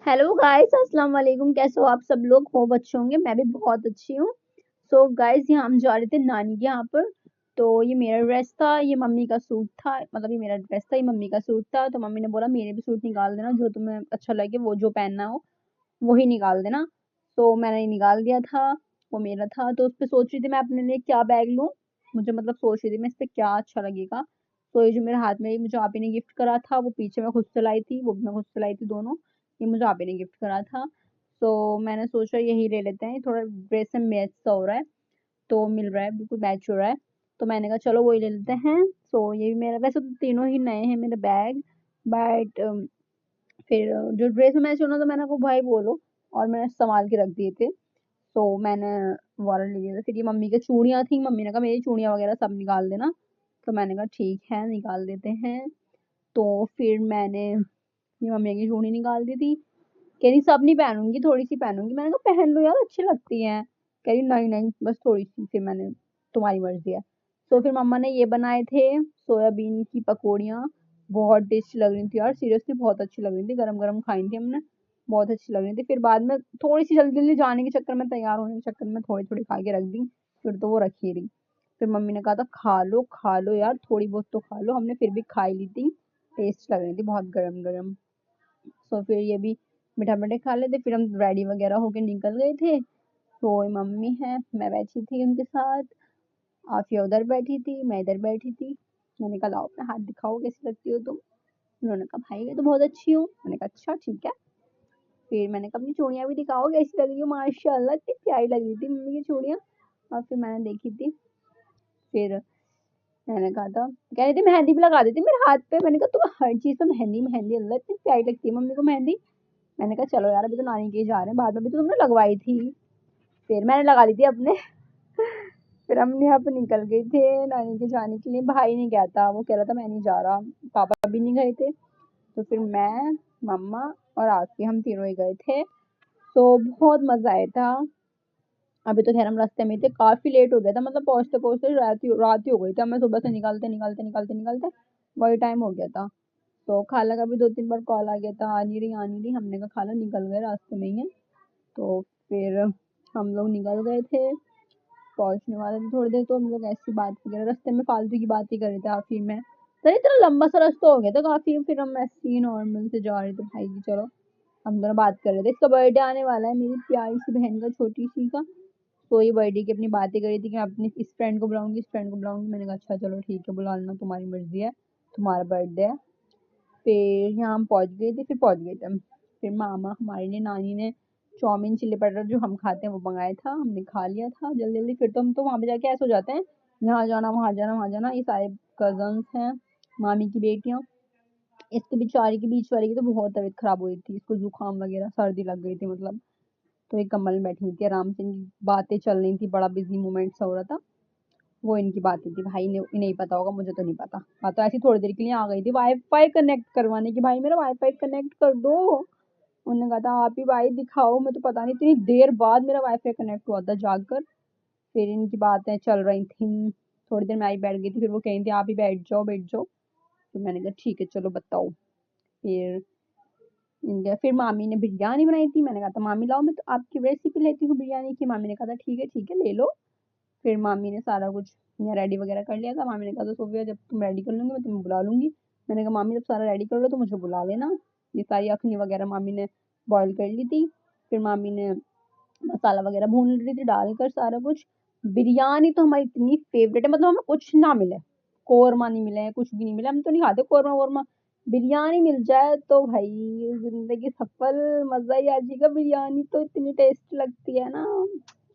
Hello guys, अस्सलाम वालेकुम। कैसे हो आप सब लोग? होप अच्छे होंगे। मैं भी बहुत अच्छी हूँ। सो गाइस, यहाँ हम जा रहे थे नानी के यहाँ पर। तो ये मेरा ड्रेस था, ये मम्मी का सूट था। मतलब ये मेरा ड्रेस था, ये मम्मी का सूट था। तो मम्मी ने बोला मेरे भी सूट निकाल देना, जो तुम्हें अच्छा लगे, वो जो पहनना हो वही निकाल देना। तो मैंने निकाल दिया था, वो मेरा था। तो उस पे सोच रही थी मैं अपने लिए क्या बैग लूँ। मुझे मतलब सोच रही थी मैं इस पे क्या अच्छा लगेगा। तो ये जो मेरे हाथ में मुझे आप ही ने गिफ्ट करा था, वो पीछे मैं खुद से लाई थी, वो भी मैं खुद से लाई थी दोनों। ये मुझे आप ही ने गिफ्ट करा था। तो मैंने सोचा यही ले लेते हैं, थोड़ा ड्रेस से मैच सा हो रहा है। तो मिल रहा है, बिल्कुल मैच हो रहा है। तो मैंने कहा चलो वही ले लेते हैं। सो ये भी मेरा, वैसे तो तीनों ही नए हैं मेरे बैग। बट फिर जो ड्रेस में मैच होना तो मैंने को भाई बोलो, और मैंने संभाल के रख दिए थे। तो मैंने वो वाला ले लिया था। फिर ये मम्मी की चूड़ियाँ थी, मम्मी ने कहा मेरी चूड़ियाँ वगैरह सब निकाल देना। तो मैंने कहा ठीक है, निकाल देते हैं। तो फिर मैंने ये मम्मी की चूड़ी निकाल दी थी। कह रही सब नहीं पहनूंगी, थोड़ी सी पहनूंगी। मैंने कहा पहन लो यार, अच्छी लगती है। कह रही नहीं नहीं, बस थोड़ी सी। फिर मैंने, तुम्हारी मर्जी है। तो फिर मम्मा ने ये बनाए थे, सोयाबीन की पकौड़ियाँ। बहुत टेस्टी लग रही थी यार, सीरियसली बहुत अच्छी लग रही थी। गरम गरम खाई थी हमने, बहुत अच्छी लग रही थी। फिर बाद में थोड़ी सी जल्दी जल्दी जाने के चक्कर में, तैयार होने के चक्कर में थोड़ी थोड़ी खा के रख दी। फिर तो वो रखी रही। फिर मम्मी ने कहा था खा लो यार, थोड़ी बहुत तो खा लो। हमने फिर भी खाई ली थी, टेस्ट लग रही थी बहुत गरम गरम। तो फिर ये भी मीठा मीठे खा लेते। फिर हम रेडी वगैरह होके निकल गए थे। तो मम्मी है, मैं बैठी थी उनके साथ। आफिया उधर बैठी थी, मैं इधर बैठी थी। मैंने कहा लाओ अपना हाथ दिखाओ, कैसी लगती हो तुम। उन्होंने कहा भाई मैं तो बहुत अच्छी हूँ। मैंने कहा अच्छा ठीक है। फिर मैंने कहा अपनी चूड़ियाँ भी दिखाओ, कैसी लग रही हो। माशाल्लाह इतनी प्यारी लग रही थी मम्मी की चूड़ियाँ। और फिर मैंने देखी थी। फिर मैंने कहा था, कह रही थी मेहंदी भी लगा देती मेरे हाथ पे। मैंने कहा तुम्हें हर चीज में मेहंदी मेहंदी, अल्लाह इतनी प्यारी लगती है मम्मी को मेहंदी। मैंने कहा चलो यार, अभी तो नानी के जा रहे हैं, बाद में भी तो तुमने लगवाई थी। फिर मैंने लगा ली थी अपने। फिर हम यहाँ पे निकल गए थे नानी के जाने के लिए। भाई नहीं गया था, वो कह रहा था मैं नहीं जा रहा। पापा भी नहीं गए थे। तो फिर मैं, मम्मा और आके हम तीनों ही गए थे। तो बहुत मजा आया था। अभी तो खैर हम रास्ते में थे, काफी लेट हो गया था। मतलब पहुंचते पहुंचते रात ही हो गई थी। हमें सुबह से निकलते निकलते निकलते निकलते वही टाइम हो गया था। तो खाला का भी 2-3 बार कॉल आ गया था, आ नहीं रही आ नहीं रही। हमने कहा खाला निकल गए, रास्ते में ही है। तो फिर हम लोग निकल गए थे, पहुंचने वाले थे थोड़ी देर। तो हम लोग ऐसी बात वगैरह रास्ते में फालतू की बात ही कर रहे थे आखिर में। तो इतना लंबा सा रास्ता हो गया था काफी। फिर हम ऐसे ही नॉर्मल से जा रहे थे भाई की, चलो हम दोनों बात कर रहे थे। इसका बर्थडे आने वाला है, मेरी प्यारी सी बहन का, छोटी सी का। तो ये बर्थडे की अपनी बातें करी थी कि मैं अपनी इस फ्रेंड को बुलाऊंगी, इस फ्रेंड को बुलाऊंगी। मैंने कहा अच्छा चलो ठीक है, बुला लेना, तुम्हारी मर्जी है, तुम्हारा बर्थडे है। फिर यहाँ हम पहुंच गए थे। फिर पहुंच गए थे हम। फिर मामा हमारे लिए, नानी ने चाउमीन चिल्ली पटाखा जो हम खाते हैं वो मंगाया था, हमने खा लिया था जल्दी जल्दी। फिर तो हम तो वहां पे जाके ऐसे हो जाते हैं, यहाँ जाना वहां जाना वहां जाना। ये सारे कजन्स हैं, मामी की बेटियां। इसके बेचारी की, बीच वाली की तो बहुत तबीयत खराब हुई थी, इसको जुकाम वगैरह सर्दी लग गई थी मतलब। तो एक कम्बल में बैठी हुई थी आराम से, इनकी बातें चल रही थी, बड़ा बिजी मोमेंट सा हो रहा था। वो इनकी बातें थी भाई, ने इन्हें ही पता होगा, मुझे तो नहीं पता। हाँ तो ऐसी थोड़ी देर के लिए आ गई थी वाईफाई कनेक्ट करवाने की, भाई मेरा वाईफाई कनेक्ट कर दो। उन्होंने कहा था आप ही भाई दिखाओ। मैं तो पता नहीं इतनी देर बाद मेरा वाईफाई कनेक्ट हुआ था जाकर। फिर इनकी बातें चल रही थी। थोड़ी देर मैं आई बैठ गई थी, फिर वो कहीं थी आप ही बैठ जाओ बैठ जाओ। फिर मैंने कहा ठीक है चलो बताओ। फिर फिर मामी ने बिरयानी बनाई थी। मैंने कहा था मामी लाओ मैं तो आपकी रेसिपी लेती हूँ बिरयानी की। मामी ने कहा था ठीक है ले लो। फिर मामी ने सारा कुछ यहाँ रेडी वगैरह कर लिया था। मामी ने कहा था सोफिया जब तुम रेडी कर लूंगी मैं तुम्हें बुला लूंगी। मैंने कहा मामी जब सारा रेडी कर लो तो मुझे बुला लेना। ये सारी अखनी वगैरह मामी ने बॉईल कर ली थी। फिर मामी ने मसाला वगैरह भून रही थी डालकर सारा कुछ। बिरयानी तो हमारी इतनी फेवरेट है, मतलब हमें कुछ ना मिले, कोरमा नहीं मिले, कुछ भी नहीं मिले, हम तो नहीं खाते कोरमा वोरमा। बिरयानी मिल जाए तो भाई जिंदगी सफल, मजा ही आ जाएगा। बिरयानी तो इतनी टेस्ट लगती है ना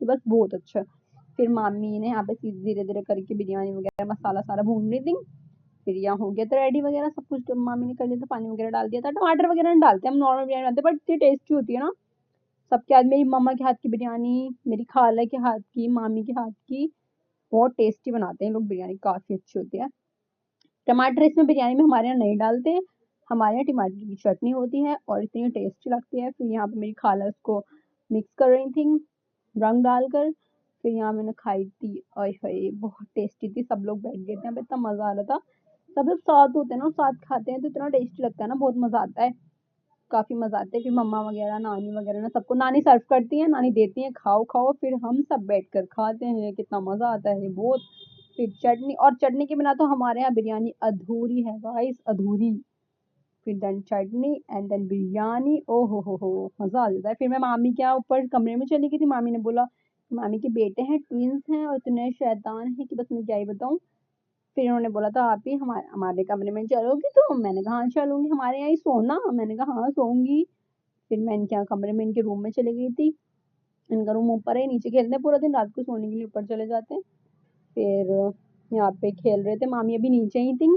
कि बस बहुत अच्छा। फिर मामी ने यहाँ पे धीरे धीरे करके बिरयानी वगैरह मसाला सारा भून रही थी। फिर यहाँ हो गया था रेडी वगैरह सब कुछ, तो मामी ने कर लिया था, पानी वगैरह डाल दिया था। टमाटर वगैरह नहीं डालते हम, नॉर्मल बिरयानी बनाते, बट इतनी टेस्टी होती है ना। सबके हाथ, मेरी मम्मा के हाथ की बिरयानी, मेरी खाला के हाथ की, मामी के हाथ की, बहुत टेस्टी बनाते हैं लोग बिरयानी, काफी अच्छी होती है। टमाटर इसमें बिरयानी में हमारे यहाँ नहीं डालते हैं। हमारे यहाँ टमाटर की चटनी होती है और इतनी टेस्टी लगती है। फिर यहाँ पे मेरी खाला उसको मिक्स कर रही थी रंग डालकर। फिर यहाँ मैंने खाई थी, ओए होए बहुत टेस्टी थी। सब लोग बैठ गए थे, यहाँ पे इतना मजा आ रहा था। सब लोग साथ होते हैं ना, साथ खाते हैं तो इतना टेस्टी लगता है ना, बहुत मजा आता है। काफ़ी मज़ा आता है। फिर मम्मा वगैरह, नानी वगैरह ना सबको नानी सर्व करती हैं, नानी देती हैं खाओ, खाओ, फिर हम सब बैठकर खाते हैं, कितना मज़ा आता है बहुत। फिर चटनी, और चटनी के बिना तो हमारे यहाँ बिरयानी अधूरी है गाइस, अधूरी। फिर then chutney and then biryani, ओ हो मज़ा आ जाता है। फिर मैं मामी के यहाँ ऊपर कमरे में चली गई थी, मामी ने बोला मामी के बेटे हैं, ट्विंस हैं और इतने शैतान हैं कि बस मैं क्या ही बताऊँ। फिर उन्होंने बोला था आप ही हमारे हमारे कमरे में चलोगी, तो मैंने कहा हाँ चलूंगी, हमारे यहाँ ही सोना, मैंने कहा हाँ सोऊंगी। फिर मैं इनके यहाँ कमरे में, इनके रूम में चली गई थी। इनका रूम ऊपर है, नीचे खेलते हैं पूरा दिन, रात को सोने के लिए ऊपर चले जाते हैं। फिर यहाँ पे खेल रहे थे, मामी अभी नीचे ही थी।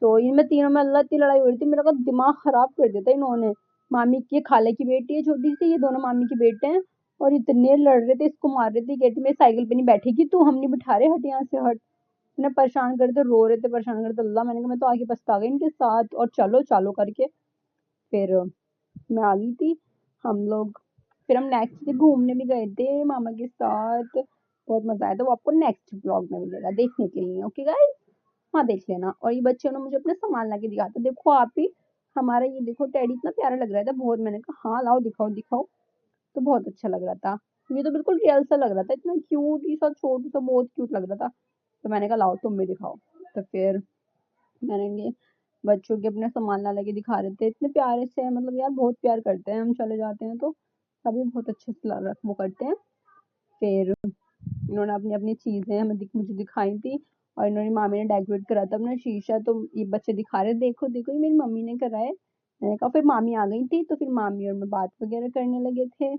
तो इनमें तीनों में अल्लाह इतनी लड़ाई हो रही थी, मेरा का दिमाग खराब कर दिया था इन्होंने। मामी की खाले की बेटी है छोटी सी, ये दोनों मामी के बेटे हैं, और इतने लड़ रहे थे, इसको मार रहे थे, कहती मेरी साइकिल पे नहीं बैठेगी तू, हम नहीं बिठा रहे, हट यहाँ से हट। इन्हें परेशान कर रहे थे, रो रहे थे, परेशान कर रहे थे। अल्लाह, मैंने कहा मैं तो आगे पछता गई इनके साथ, और चलो चलो करके फिर मैं आ गई थी। हम लोग फिर हम नेक्स्ट डे घूमने भी गए थे मामा के साथ, बहुत मजा आया था। वो आपको नेक्स्ट ब्लॉग में मिलेगा देखने के लिए, ओके गाइस। हाँ देख लेना। और ये बच्चे ने मुझे अपना सामान ला के दिखाया था, देखो आप ही, हमारा ये देखो टेडी इतना प्यारा लग रहा था बहुत। मैंने कहा हाँ लाओ दिखाओ दिखाओ, तो बहुत अच्छा लग रहा था। ये तो बिल्कुल रियल सा लग रहा था, इतना क्यूट ही सा, छोटू सा, बहुत क्यूट लग रहा था। तो मैंने कहा लाओ तुम भी दिखाओ। तो फिर मैंने ये बच्चों के अपने सामान ला के दिखा रहे थे, इतने प्यारे से, मतलब यार बहुत प्यार करते हैं, हम चले जाते हैं तो सभी बहुत अच्छे से वो करते हैं। फिर इन्होंने अपनी अपनी चीजें हमें मुझे दिखाई थी, और इन्होंने मामी ने डेकोरेट करा था अपना शीशा, तो ये बच्चे दिखा रहे देखो देखो ये मेरी मम्मी ने करा है। मैंने कहा, फिर मामी आ गई थी, तो फिर मामी और मैं बात वगैरह करने लगे थे।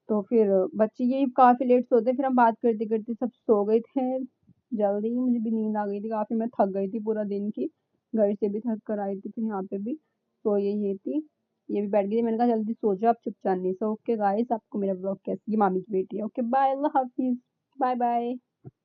तो फिर बच्चे यही काफी लेट सोते, फिर हम बात करते करते सब सो गए थे जल्दी। मुझे भी नींद आ गई थी काफी, मैं थक गई थी पूरा दिन की, घर से भी थक कर आई थी, फिर यहाँ पे भी। तो ये थी, ये भी बैठ गई थी। मैंने कहा जल्दी सो जाओ, आप चुपचाप नहीं सो। ओके गाइस, आपको मेरा ब्लॉग कैसी, ये मामी की बेटी है। ओके बाय, अल्लाह हाफिज, बाय बाय।